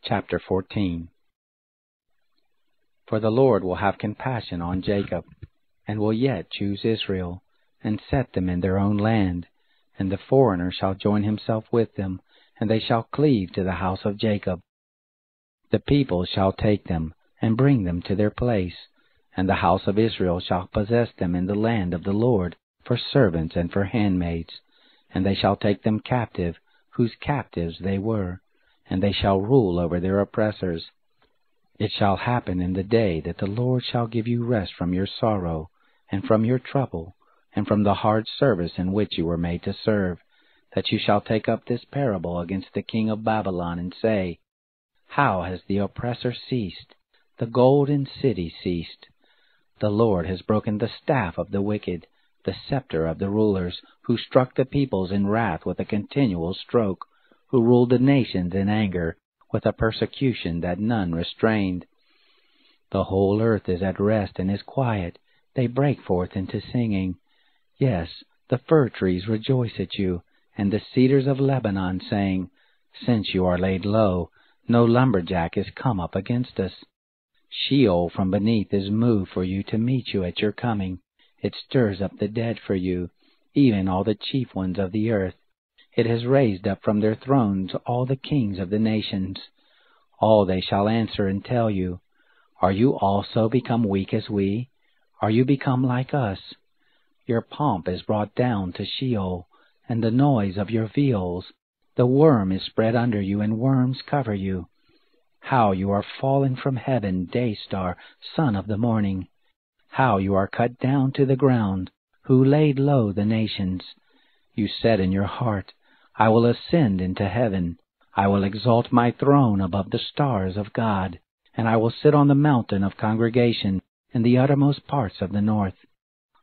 Chapter 14. For the Lord will have compassion on Jacob, and will yet choose Israel, and set them in their own land. And the foreigner shall join himself with them, and they shall cleave to the house of Jacob. The people shall take them, and bring them to their place, and the house of Israel shall possess them in the land of the Lord, for servants and for handmaids. And they shall take them captive, whose captives they were, and they shall rule over their oppressors. It shall happen in the day that the Lord shall give you rest from your sorrow, and from your trouble, and from the hard service in which you were made to serve, that you shall take up this parable against the king of Babylon, and say, How has the oppressor ceased? The golden city ceased. The Lord has broken the staff of the wicked, the scepter of the rulers, who struck the peoples in wrath with a continual stroke, who ruled the nations in anger, with a persecution that none restrained. The whole earth is at rest and is quiet. They break forth into singing. Yes, the fir trees rejoice at you, and the cedars of Lebanon, saying, Since you are laid low, no lumberjack is come up against us. Sheol from beneath is moved for you to meet you at your coming. It stirs up the dead for you, even all the chief ones of the earth. It has raised up from their thrones all the kings of the nations. All they shall answer and tell you, Are you also become weak as we? Are you become like us? Your pomp is brought down to Sheol, and the noise of your viols. The worm is spread under you, and worms cover you. How you are fallen from heaven, day star, son of the morning! How you are cut down to the ground, who laid low the nations! You said in your heart, I will ascend into heaven. I will exalt my throne above the stars of God, and I will sit on the mountain of congregation in the uttermost parts of the north.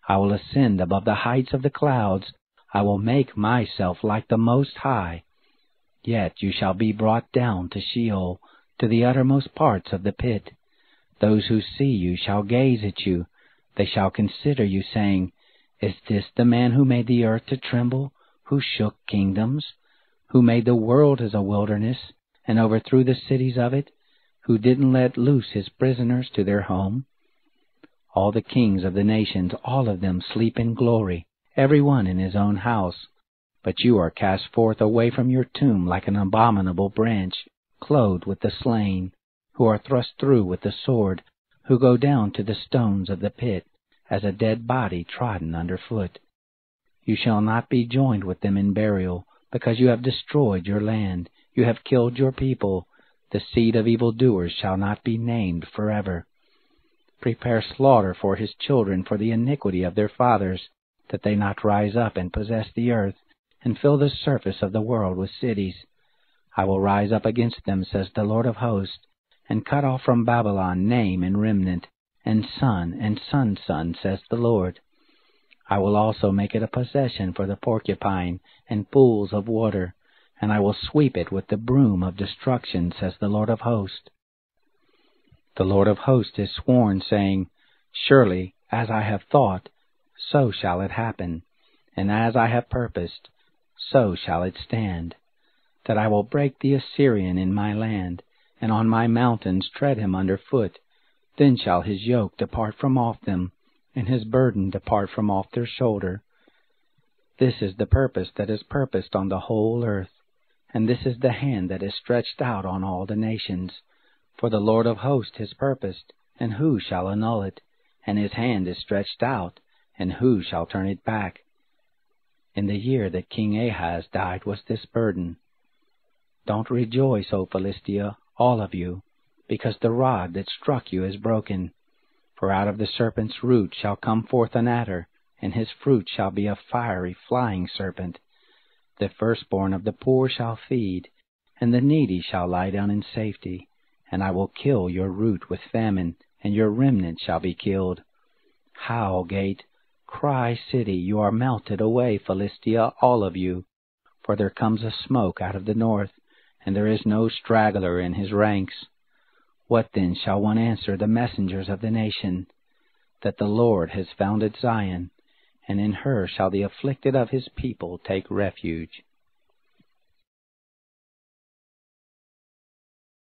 I will ascend above the heights of the clouds. I will make myself like the Most High. Yet you shall be brought down to Sheol, to the uttermost parts of the pit. Those who see you shall gaze at you. They shall consider you, saying, Is this the man who made the earth to tremble, who shook kingdoms, who made the world as a wilderness, and overthrew the cities of it, who didn't let loose his prisoners to their home? All the kings of the nations, all of them, sleep in glory, every one in his own house. But you are cast forth away from your tomb like an abominable branch, clothed with the slain, who are thrust through with the sword, who go down to the stones of the pit, as a dead body trodden under foot. You shall not be joined with them in burial, because you have destroyed your land. You have killed your people. The seed of evildoers shall not be named forever. Prepare slaughter for his children for the iniquity of their fathers, that they not rise up and possess the earth, and fill the surface of the world with cities. I will rise up against them, says the Lord of hosts, and cut off from Babylon name and remnant, and son's son, says the Lord. I will also make it a possession for the porcupine, and pools of water, and I will sweep it with the broom of destruction, says the Lord of hosts. The Lord of hosts has sworn, saying, Surely, as I have thought, so shall it happen, and as I have purposed, so shall it stand, that I will break the Assyrian in my land, and on my mountains tread him under foot. Then shall his yoke depart from off them, and his burden depart from off their shoulder. This is the purpose that is purposed on the whole earth, and this is the hand that is stretched out on all the nations. For the Lord of hosts has purposed, and who shall annul it? And his hand is stretched out, and who shall turn it back? In the year that King Ahaz died was this burden. Don't rejoice, O Philistia, all of you, because the rod that struck you is broken. For out of the serpent's root shall come forth an adder, and his fruit shall be a fiery flying serpent. The firstborn of the poor shall feed, and the needy shall lie down in safety. And I will kill your root with famine, and your remnant shall be killed. Howl, gate! Cry, city! You are melted away, Philistia, all of you. For there comes a smoke out of the north, and there is no straggler in his ranks. What then shall one answer the messengers of the nation? That the Lord has founded Zion, and in her shall the afflicted of his people take refuge.